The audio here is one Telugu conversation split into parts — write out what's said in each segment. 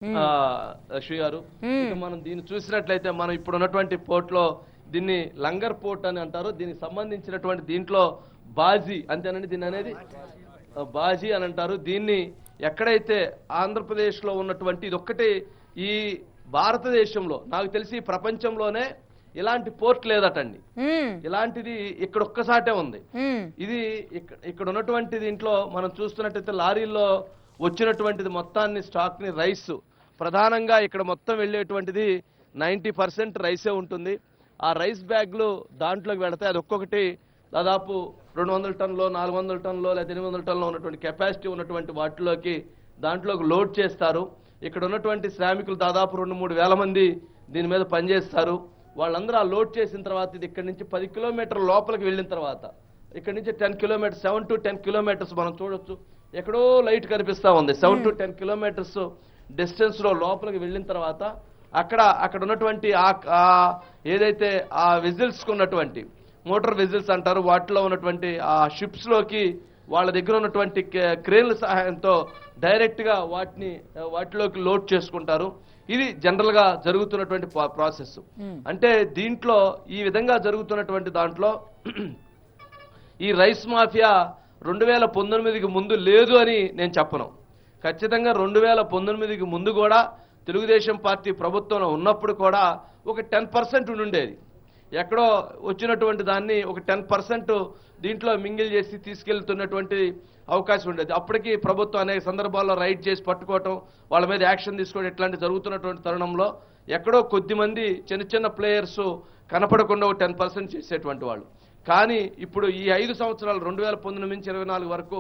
శ్రీ గారు. ఇక మనం దీన్ని చూసినట్లయితే మనం ఇప్పుడు ఉన్నటువంటి పోర్ట్ లో దీన్ని లంగర్ పోర్ట్ అని అంటారు. దీనికి సంబంధించినటువంటి దీంట్లో బాజీ అంతేనండి, దీన్ని అనేది బాజీ అని అంటారు. దీన్ని ఎక్కడైతే ఆంధ్రప్రదేశ్ లో ఉన్నటువంటి ఇది ఒక్కటి ఈ భారతదేశంలో నాకు తెలిసి ప్రపంచంలోనే ఇలాంటి పోర్ట్ లేదటండి. ఇలాంటిది ఇక్కడ ఒక్కసాటే ఉంది. ఇది ఇక్కడ ఉన్నటువంటి దీంట్లో మనం చూస్తున్నట్టయితే లారీల్లో వచ్చినటువంటిది మొత్తాన్ని స్టాక్ ని రైస్ ప్రధానంగా ఇక్కడ మొత్తం వెళ్ళేటువంటిది 90% రైసే ఉంటుంది. ఆ రైస్ బ్యాగ్లు దాంట్లోకి వెళతాయి. అది ఒక్కొక్కటి దాదాపు 200 టన్నులో 400 టన్నులో లేదా 800 టన్నులో ఉన్నటువంటి కెపాసిటీ ఉన్నటువంటి వాటిలోకి దాంట్లోకి లోడ్ చేస్తారు. ఇక్కడ ఉన్నటువంటి శ్రామికులు దాదాపు 2-3 వేల మంది దీని మీద పనిచేస్తారు. వాళ్ళందరూ ఆ లోడ్ చేసిన తర్వాత ఇది ఇక్కడ నుంచి 10 కిలోమీటర్ల లోపలికి వెళ్ళిన తర్వాత ఇక్కడ నుంచి 10 కిలోమీటర్స్ 7 to 10 కిలోమీటర్స్ మనం చూడొచ్చు. ఎక్కడో లైట్ కనిపిస్తా ఉంది. 7 to 10 కిలోమీటర్స్ డిస్టెన్స్ లో లోపలికి వెళ్ళిన తర్వాత అక్కడ ఉన్నటువంటి ఏదైతే ఆ వెజిల్స్ ఉన్నటువంటి మోటార్ వెజిల్స్ అంటారు, వాటిలో ఉన్నటువంటి ఆ షిప్స్ లోకి వాళ్ళ దగ్గర ఉన్నటువంటి క్రేన్ల సహాయంతో డైరెక్ట్ గా వాటిలోకి లోడ్ చేసుకుంటారు. ఇది జనరల్ గా జరుగుతున్నటువంటి ప్రాసెస్. అంటే దీంట్లో ఈ విధంగా జరుగుతున్నటువంటి దాంట్లో ఈ రైస్ మాఫియా 2019కి ముందు లేదు అని నేను చెప్పను. ఖచ్చితంగా 2019కి ముందు కూడా తెలుగుదేశం పార్టీ ప్రభుత్వంలో ఉన్నప్పుడు కూడా ఒక 10% ఉండేది. ఎక్కడో వచ్చినటువంటి దాన్ని ఒక 10% దీంట్లో మింగిల్ చేసి తీసుకెళ్తున్నటువంటి అవకాశం ఉండేది. అప్పటికి ప్రభుత్వం అనేక సందర్భాల్లో రైడ్ చేసి పట్టుకోవటం, వాళ్ళ మీద యాక్షన్ తీసుకోవడం ఇట్లాంటి జరుగుతున్నటువంటి తరుణంలో ఎక్కడో కొద్దిమంది చిన్న చిన్న ప్లేయర్స్ కనపడకుండా ఒక 10% చేసేటువంటి వాళ్ళు. కానీ ఇప్పుడు ఈ 5 సంవత్సరాలు 2019 నుంచి 24 వరకు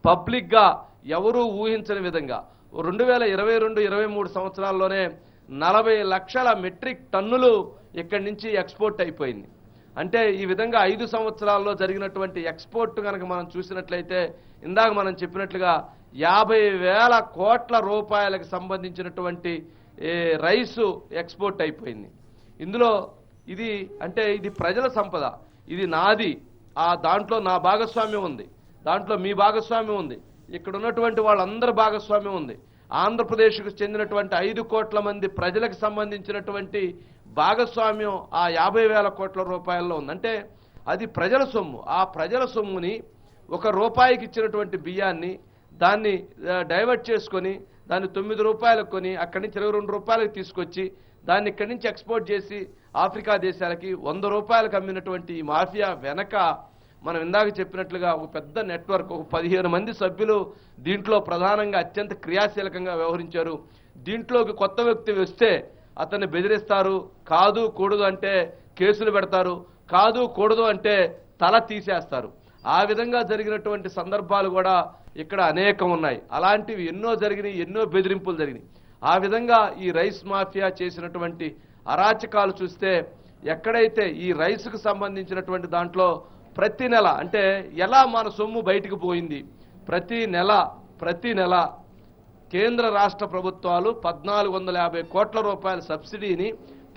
పబ్లిక్ గా ఎవరూ ఊహించని విధంగా 2022-23 సంవత్సరాల్లోనే 40 లక్షల మెట్రిక్ టన్నులు ఇక్కడి నుంచి ఎక్స్పోర్ట్ అయిపోయింది. అంటే ఈ విధంగా 5 సంవత్సరాల్లో జరిగినటువంటి ఎక్స్పోర్ట్ కనుక మనం చూసినట్లయితే ఇందాక మనం చెప్పినట్లుగా 50,000 కోట్ల రూపాయలకు సంబంధించినటువంటి రైసు ఎక్స్పోర్ట్ అయిపోయింది. ఇందులో ఇది ప్రజల సంపద, ఇది నాది, దాంట్లో నా భాగస్వామ్యం ఉంది, దాంట్లో మీ భాగస్వామ్యం ఉంది, ఇక్కడ ఉన్నటువంటి వాళ్ళందరి భాగస్వామ్యం ఉంది. ఆంధ్రప్రదేశ్కు చెందినటువంటి 5 కోట్ల మంది ప్రజలకు సంబంధించినటువంటి భాగస్వామ్యం ఆ 50,000 కోట్ల రూపాయల్లో ఉంది. అంటే అది ప్రజల సొమ్ము. ఆ ప్రజల సొమ్ముని ₹1 ఇచ్చినటువంటి బియ్యాన్ని దాన్ని డైవర్ట్ చేసుకొని దాన్ని ₹9 కొని అక్కడి నుంచి ₹22 తీసుకొచ్చి దాన్ని ఇక్కడి నుంచి ఎక్స్పోర్ట్ చేసి ఆఫ్రికా దేశాలకి ₹100 అమ్మినటువంటి ఈ మాఫియా వెనక మనం ఇందాక చెప్పినట్లుగా ఒక పెద్ద నెట్వర్క్, ఒక 15 మంది సభ్యులు దీంట్లో ప్రధానంగా అత్యంత క్రియాశీలకంగా వ్యవహరించారు. దీంట్లోకి కొత్త వ్యక్తి వస్తే అతన్ని బెదిరిస్తారు, కాదు కూడదు అంటే కేసులు పెడతారు, కాదు కూడదు అంటే తల తీసేస్తారు. ఆ విధంగా జరిగినటువంటి సందర్భాలు కూడా ఇక్కడ అనేకం ఉన్నాయి. అలాంటివి ఎన్నో జరిగినాయి, ఎన్నో బెదిరింపులు జరిగినాయి. ఆ విధంగా ఈ రైస్ మాఫియా చేసినటువంటి అరాచకాలు చూస్తే ఎక్కడైతే ఈ రైస్కు సంబంధించినటువంటి దాంట్లో ప్రతి నెల అంటే ఎలా మన సొమ్ము బయటకు పోయింది, ప్రతి నెల కేంద్ర రాష్ట్ర ప్రభుత్వాలు 1,450 కోట్ల రూపాయల సబ్సిడీని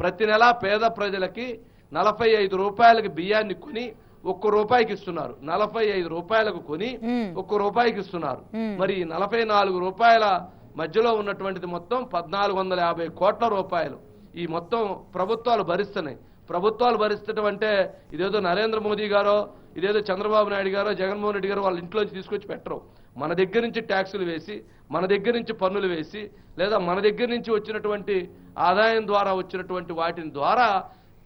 ప్రతి నెల పేద ప్రజలకి ₹45 బియ్యాన్ని కొని ₹1 ఇస్తున్నారు. ₹45 కొని ₹1 ఇస్తున్నారు. మరి ₹44 మధ్యలో ఉన్నటువంటిది మొత్తం 1,450 కోట్ల రూపాయలు ఈ మొత్తం ప్రభుత్వాలు భరిస్తున్నాయి. ప్రభుత్వాలు భరిస్తడం అంటే ఇదేదో నరేంద్ర మోదీ గారో ఇదేదో చంద్రబాబు నాయుడు గారో జగన్మోహన్ రెడ్డి గారో వాళ్ళ ఇంట్లోంచి తీసుకొచ్చి పెట్టరు. మన దగ్గర నుంచి ట్యాక్సులు వేసి, మన దగ్గర నుంచి పన్నులు వేసి, లేదా మన దగ్గర నుంచి వచ్చినటువంటి ఆదాయం ద్వారా వచ్చినటువంటి వాటిని ద్వారా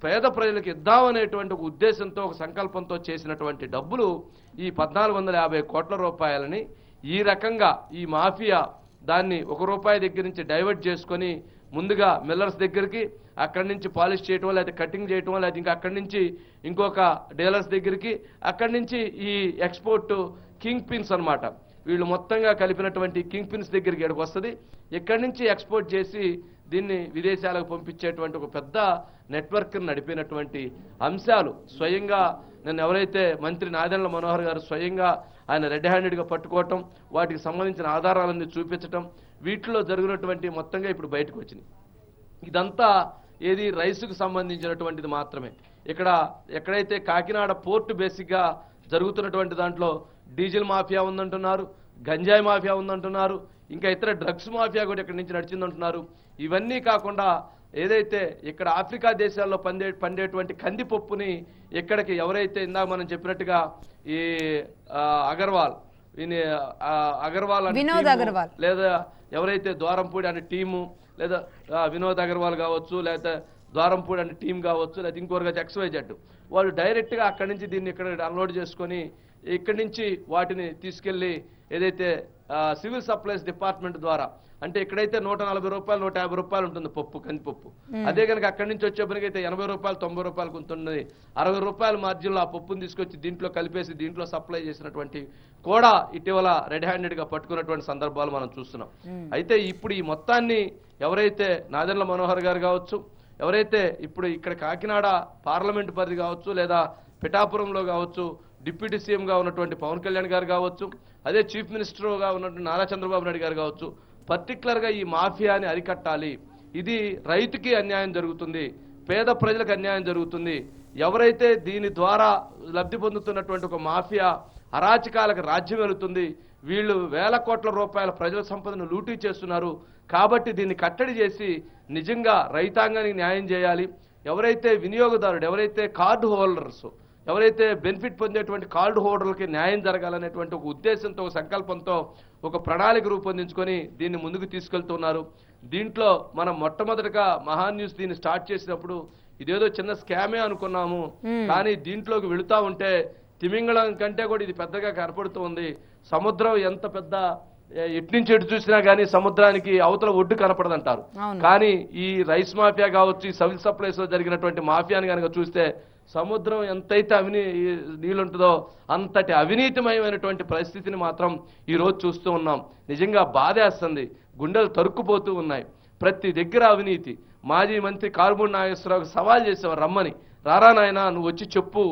పేద ప్రజలకు ఇద్దామనేటువంటి ఒక ఉద్దేశంతో, ఒక సంకల్పంతో చేసినటువంటి డబ్బులు ఈ 1,450 కోట్ల రూపాయలని ఈ రకంగా ఈ మాఫియా దాన్ని ₹1 దగ్గర నుంచి డైవర్ట్ చేసుకొని ముందుగా మిల్లర్స్ దగ్గరికి, అక్కడి నుంచి పాలిష్ చేయటం, లేదా కటింగ్ చేయటం, లేదా ఇంకా అక్కడి నుంచి ఇంకొక డీలర్స్ దగ్గరికి, అక్కడి నుంచి ఈ ఎక్స్పోర్ట్ కింగ్ పిన్స్ అన్నమాట, వీళ్ళు మొత్తంగా కలిపినటువంటి కింగ్ పిన్స్ దగ్గరికి ఇక్కడికి వస్తుంది. ఇక్కడి నుంచి ఎక్స్పోర్ట్ చేసి దీన్ని విదేశాలకు పంపించేటువంటి ఒక పెద్ద నెట్వర్క్ నడిపినటువంటి అంశాలు స్వయంగా నన్ను ఎవరైతే మంత్రి నాదెండ్ల మనోహర్ గారు స్వయంగా ఆయన రెడ్ హ్యాండెడ్గా పట్టుకోవటం, వాటికి సంబంధించిన ఆధారాలన్నీ చూపించటం, వీటిలో జరిగినటువంటి మొత్తంగా ఇప్పుడు బయటకు వచ్చినాయి. ఇదంతా ఏది రైసుకు సంబంధించినటువంటిది మాత్రమే. ఎక్కడైతే కాకినాడ పోర్టు బేసిక్గా జరుగుతున్నటువంటి దాంట్లో డీజిల్ మాఫియా ఉందంటున్నారు, గంజాయి మాఫియా ఉందంటున్నారు, ఇంకా ఇతర డ్రగ్స్ మాఫియా కూడా ఇక్కడి నుంచి నడిచిందంటున్నారు. ఇవన్నీ కాకుండా ఏదైతే ఇక్కడ ఆఫ్రికా దేశాల్లో పండేటువంటి కందిపప్పుని ఇక్కడికి ఎవరైతే ఇందాక మనం చెప్పినట్టుగా ఈ అగర్వాల్ వినోద్ అగర్వాల్ లేదా ఎవరైతే ద్వారంపూడి అనే టీము లేదా వినోద్ అగర్వాల్ కావచ్చు, లేదా ద్వారంపూడి అనే టీం కావచ్చు, లేదా ఇంకొకరుగా XYZ వాళ్ళు డైరెక్ట్గా అక్కడి నుంచి దీన్ని ఇక్కడ అన్లోడ్ చేసుకొని ఇక్కడి నుంచి వాటిని తీసుకెళ్లి ఏదైతే సివిల్ సప్లైస్ డిపార్ట్మెంట్ ద్వారా, అంటే ఇక్కడైతే 140 రూపాయలు 150 రూపాయలు ఉంటుంది పప్పు, కందిపప్పు. అదే కనుక అక్కడి నుంచి వచ్చేప్పటికైతే 80 రూపాయలు 90 రూపాయలు కొంటున్నది. 60 రూపాయల మార్జిన్లో ఆ పప్పును తీసుకొచ్చి దీంట్లో కలిపేసి దీంట్లో సప్లై చేసినటువంటి కూడా ఇటీవల రెడ్ హ్యాండెడ్గా పట్టుకున్నటువంటి సందర్భాలు మనం చూస్తున్నాం. అయితే ఇప్పుడు ఈ మొత్తాన్ని ఎవరైతే నాదెండ్ల మనోహర్ గారు కావచ్చు, ఎవరైతే ఇప్పుడు ఇక్కడ కాకినాడ పార్లమెంటు పరిధి కావచ్చు, లేదా పిఠాపురంలో కావచ్చు డిప్యూటీ సీఎంగా ఉన్నటువంటి పవన్ కళ్యాణ్ గారు కావచ్చు, అదే చీఫ్ మినిస్టర్గా ఉన్నటువంటి నారా చంద్రబాబు నాయుడు గారు కావచ్చు, పర్టికులర్గా ఈ మాఫియాని అరికట్టాలి. ఇది రైతుకి అన్యాయం జరుగుతుంది, పేద ప్రజలకు అన్యాయం జరుగుతుంది. ఎవరైతే దీని ద్వారా లబ్ధి పొందుతున్నటువంటి ఒక మాఫియా అరాచకాలకు రాజ్యం వెళుతుంది. వీళ్ళు వేల కోట్ల రూపాయల ప్రజల సంపదను లూటీ చేస్తున్నారు. కాబట్టి దీన్ని కట్టడి చేసి నిజంగా రైతాంగానికి న్యాయం చేయాలి. ఎవరైతే వినియోగదారుడు, ఎవరైతే కార్డు హోల్డర్స్, ఎవరైతే బెనిఫిట్ పొందేటువంటి కార్డు హోల్డర్లకి న్యాయం జరగాలనేటువంటి ఒక ఉద్దేశంతో, ఒక సంకల్పంతో ఒక ప్రణాళిక రూపొందించుకొని దీన్ని ముందుకు తీసుకెళ్తున్నారు. దీంట్లో మనం మొట్టమొదటిగా మహాన్యూస్ దీన్ని స్టార్ట్ చేసినప్పుడు ఇదేదో చిన్న స్కామే అనుకున్నాము. కానీ దీంట్లోకి వెళుతూ ఉంటే తిమింగళం కంటే కూడా ఇది పెద్దగా కనపడుతూ ఉంది. సముద్రం ఎంత పెద్ద ఎట్నుంచి ఎటు చూసినా కానీ సముద్రానికి అవతల ఒడ్డు కనపడదంటారు. కానీ ఈ రైస్ మాఫియా కావచ్చు, ఈ సివిల్ సప్లైస్ లో జరిగినటువంటి మాఫియాని కనుక చూస్తే సముద్రం ఎంతైతే నీళ్ళుంటుందో అంతటి అవినీతిమయమైనటువంటి పరిస్థితిని మాత్రం ఈ రోజు చూస్తూ ఉన్నాం. నిజంగా బాధేస్తుంది, గుండెలు తరుక్కుపోతూ ఉన్నాయి. ప్రతి దగ్గర అవినీతి. మాజీ మంత్రి కారుమూరి నాగేశ్వరరావు సవాల్ చేసేవారు, రమ్మని, రారా నాయన నువ్వు వచ్చి చెప్పు,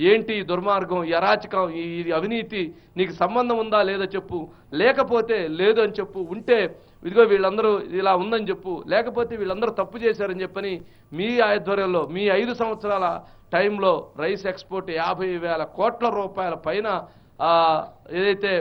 ఏంటి ఈ దుర్మార్గం, ఈ అరాచకం, ఈ అవినీతి నీకు సంబంధం ఉందా లేదో చెప్పు, లేకపోతే లేదు అని చెప్పు, ఉంటే ఇదిగో వీళ్ళందరూ ఇలా ఉందని చెప్పు, లేకపోతే వీళ్ళందరూ తప్పు చేశారని చెప్పని మీ ఆధ్వర్యంలో మీ 5 సంవత్సరాల టైంలో రైస్ ఎక్స్పోర్ట్ 50,000 కోట్ల రూపాయల పైన ఏదైతే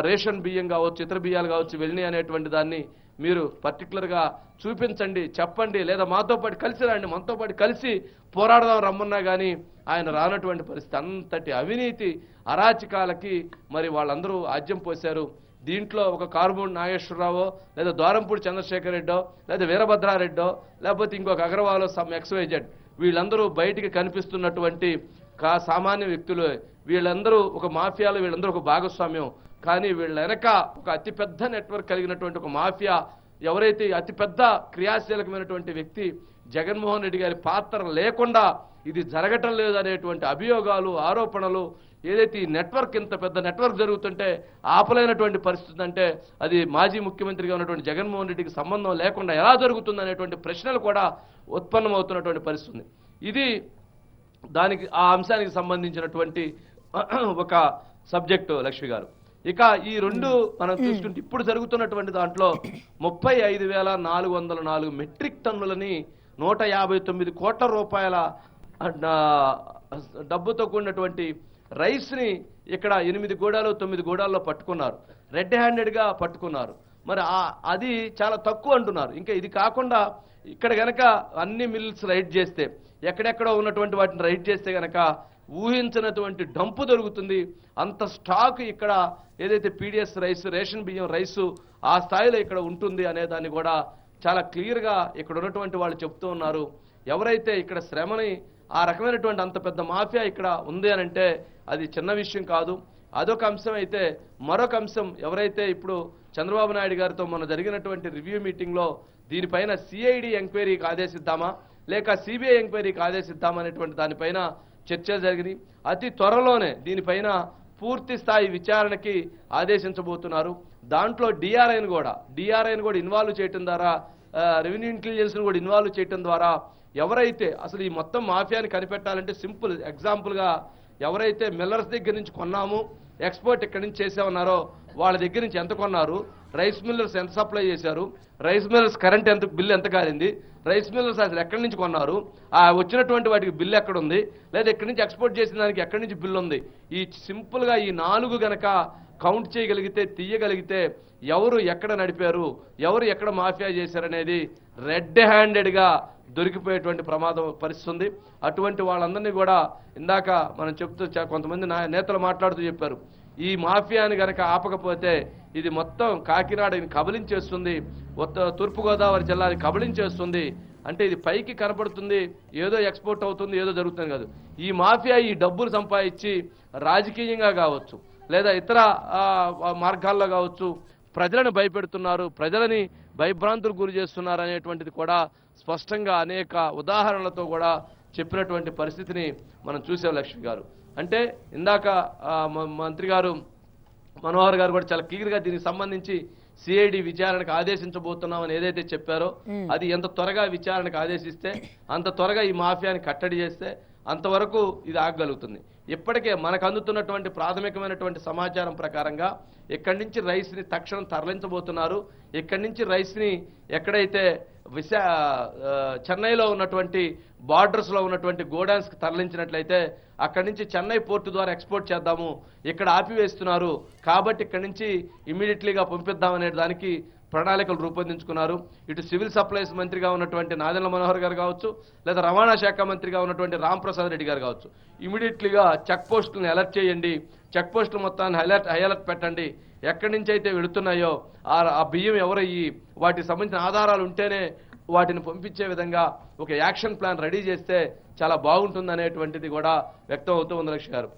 రేషన్ బియ్యం కావచ్చు, ఇతర బియ్యాలు కావచ్చు వెళ్ళినాయి అనేటువంటి దాన్ని మీరు పర్టికులర్గా చూపించండి, చెప్పండి, లేదా మాతో పాటు కలిసి రండి, మనతో పాటు కలిసి పోరాడదాం రమ్మన్నా కానీ ఆయన రానటువంటి పరిస్థితి. అంతటి అవినీతి అరాచకాలకి మరి వాళ్ళందరూ ఆజ్యం పోశారు. దీంట్లో ఒక కారుమూరి నాగేశ్వరరావో, లేదా ద్వారంపూడి చంద్రశేఖర్ రెడ్డో, లేదా వీరభద్రారెడ్డో, లేకపోతే ఇంకొక అగర్వాలో XYZ వీళ్ళందరూ బయటికి కనిపిస్తున్నటువంటి సామాన్య వ్యక్తులు. వీళ్ళందరూ ఒక మాఫియాలో, వీళ్ళందరూ ఒక భాగస్వామ్యం. కానీ వీళ్ళ వెనక ఒక అతిపెద్ద నెట్వర్క్ కలిగినటువంటి ఒక మాఫియా, ఎవరైతే అతిపెద్ద క్రియాశీలకమైనటువంటి వ్యక్తి జగన్మోహన్ రెడ్డి గారి పాత్ర లేకుండా ఇది జరగటం లేదు అనేటువంటి అభియోగాలు, ఆరోపణలు, ఏదైతే ఈ నెట్వర్క్ ఇంత పెద్ద నెట్వర్క్ జరుగుతుంటే ఆపలేనటువంటి పరిస్థితి అంటే అది మాజీ ముఖ్యమంత్రిగా ఉన్నటువంటి జగన్మోహన్ రెడ్డికి సంబంధం లేకుండా ఎలా జరుగుతుంది అనేటువంటి ప్రశ్నలు కూడా ఉత్పన్నమవుతున్నటువంటి పరిస్థితి. ఇది దానికి ఆ అంశానికి సంబంధించినటువంటి ఒక సబ్జెక్టు లక్ష్మి గారు. ఇక ఈ రెండు మనం చూసుకుంటే ఇప్పుడు జరుగుతున్నటువంటి దాంట్లో 35,404 మెట్రిక్ టన్నులని 159 కోట్ల రూపాయల డబ్బుతో కూడినటువంటి రైస్ ని ఇక్కడ 8 గూడాలు 9 గూడాల్లో పట్టుకున్నారు, రెడ్ హ్యాండెడ్ గా పట్టుకున్నారు. మరి అది చాలా తక్కువ అంటున్నారు. ఇంకా ఇది కాకుండా ఇక్కడ గనక అన్ని మిల్స్ రైడ్ చేస్తే, ఎక్కడెక్కడో ఉన్నటువంటి వాటిని రైడ్ చేస్తే గనక ఊహించినటువంటి డంపు దొరుకుతుంది. అంత స్టాక్ ఇక్కడ ఏదైతే పీడిఎస్ రైస్, రేషన్ బియ్యం రైసు ఆ స్థాయిలో ఇక్కడ ఉంటుంది అనే దాన్ని కూడా చాలా క్లియర్గా ఇక్కడ ఉన్నటువంటి వాళ్ళు చెప్తూ ఉన్నారు. ఎవరైతే ఇక్కడ శ్రమని ఆ రకమైనటువంటి అంత పెద్ద మాఫియా ఇక్కడ ఉంది అని అంటే అది చిన్న విషయం కాదు. అదొక అంశం. అయితే మరొక అంశం, ఎవరైతే ఇప్పుడు చంద్రబాబు నాయుడు గారితో మొన్న జరిగినటువంటి రివ్యూ మీటింగ్లో దీనిపైన సిఐడి ఎంక్వైరీకి ఆదేశిద్దామా లేక సిబిఐ ఎంక్వైరీకి ఆదేశిద్దామా అనేటువంటి దానిపైన చర్చలు జరిగినాయి. అతి త్వరలోనే దీనిపైన పూర్తి స్థాయి విచారణకి ఆదేశించబోతున్నారు. దాంట్లో డిఆర్ఐని కూడా ఇన్వాల్వ్ చేయటం ద్వారా, రెవెన్యూ ఇంటెలిజెన్స్ను కూడా ఇన్వాల్వ్ చేయటం ద్వారా ఎవరైతే అసలు ఈ మొత్తం మాఫియాని కనిపెట్టాలంటే సింపుల్ ఎగ్జాంపుల్గా ఎవరైతే మిల్లర్స్ దగ్గర నుంచి కొన్నాము, ఎక్స్పోర్ట్ ఇక్కడి నుంచి చేసామన్నారో వాళ్ళ దగ్గర నుంచి ఎంత కొన్నారు, రైస్ మిల్లర్స్ ఎంత సప్లై చేశారు, రైస్ మిల్లర్స్ కరెంట్ ఎంత బిల్లు ఎంత కాలింది, రైస్ మిల్లర్స్ అసలు ఎక్కడి నుంచి కొన్నారు, వచ్చినటువంటి వాటికి బిల్లు ఎక్కడుంది, లేదా ఎక్కడి నుంచి ఎక్స్పోర్ట్ చేసిన దానికి ఎక్కడి నుంచి బిల్లు ఉంది. ఈ సింపుల్గా ఈ 4 గనక కౌంట్ చేయగలిగితే, తీయగలిగితే ఎవరు ఎక్కడ నడిపారు, ఎవరు ఎక్కడ మాఫియా చేశారనేది రెడ్ హ్యాండెడ్గా దొరికిపోయేటువంటి ప్రమాదం పరిస్థితుంది. అటువంటి వాళ్ళందరినీ కూడా ఇందాక మనం చెప్తూ కొంతమంది నేతలు మాట్లాడుతూ చెప్పారు, ఈ మాఫియాని గనక ఆపకపోతే ఇది మొత్తం కాకినాడని కబలించేస్తుంది, తూర్పుగోదావరి జిల్లాని కబలించేస్తుంది. అంటే ఇది పైకి కనపడుతుంది, ఏదో ఎక్స్పోర్ట్ అవుతుంది, ఏదో జరుగుతుంది కాదు. ఈ మాఫియా ఈ డబ్బులు సంపాదించి రాజకీయంగా కావచ్చు, లేదా ఇతర మార్గాల్లో కావచ్చు, ప్రజలను భయపెడుతున్నారు, ప్రజలని భయభ్రాంతులకు గురి చేస్తున్నారు అనేటువంటిది కూడా స్పష్టంగా అనేక ఉదాహరణలతో కూడా చెప్పినటువంటి పరిస్థితిని మనం చూసాం లక్ష్మి గారు. అంటే ఇందాక మంత్రి గారు మనోహర్ గారు కూడా చాలా క్లియర్గా దీనికి సంబంధించి సిఐడి విచారణకు ఆదేశించబోతున్నామని ఏదైతే చెప్పారో అది ఎంత త్వరగా విచారణకు ఆదేశిస్తే అంత త్వరగా ఈ మాఫియాని కట్టడి చేస్తే అంతవరకు ఇది ఆగగలుగుతుంది. ఇప్పటికే మనకు అందుతున్నటువంటి ప్రాథమికమైనటువంటి సమాచారం ప్రకారంగా ఇక్కడి నుంచి రైస్ని తక్షణం తరలించబోతున్నారు. ఇక్కడి నుంచి రైస్ని ఎక్కడైతే చెన్నైలో ఉన్నటువంటి బార్డర్స్లో ఉన్నటువంటి గోడౌన్స్కి తరలించినట్లయితే అక్కడి నుంచి చెన్నై పోర్టు ద్వారా ఎక్స్పోర్ట్ చేద్దాము, ఇక్కడ ఆపివేస్తున్నారు కాబట్టి ఇక్కడి నుంచి ఇమ్మీడియట్లీగా పంపిద్దామనే దానికి ప్రణాళికలు రూపొందించుకున్నారు. ఇటు సివిల్ సప్లైస్ మంత్రిగా ఉన్నటువంటి నాదెండ్ల మనోహర్ గారు కావచ్చు, లేదా రవాణా శాఖ మంత్రిగా ఉన్నటువంటి రాంప్రసాద్ రెడ్డి గారు కావచ్చు, ఇమీడియట్లీగా చెక్ పోస్టులను అలర్ట్ చేయండి, చెక్ పోస్టులు మొత్తాన్ని హై అలర్ట్ పెట్టండి. ఎక్కడి నుంచి అయితే వెళుతున్నాయో ఆ బియ్యం ఎవరయ్యి వాటికి సంబంధించిన ఆధారాలు ఉంటేనే వాటిని పంపించే విధంగా ఒక యాక్షన్ ప్లాన్ రెడీ చేస్తే చాలా బాగుంటుంది అనేటువంటిది కూడా వ్యక్తం అవుతూ ఉంది లక్ష్మి గారు.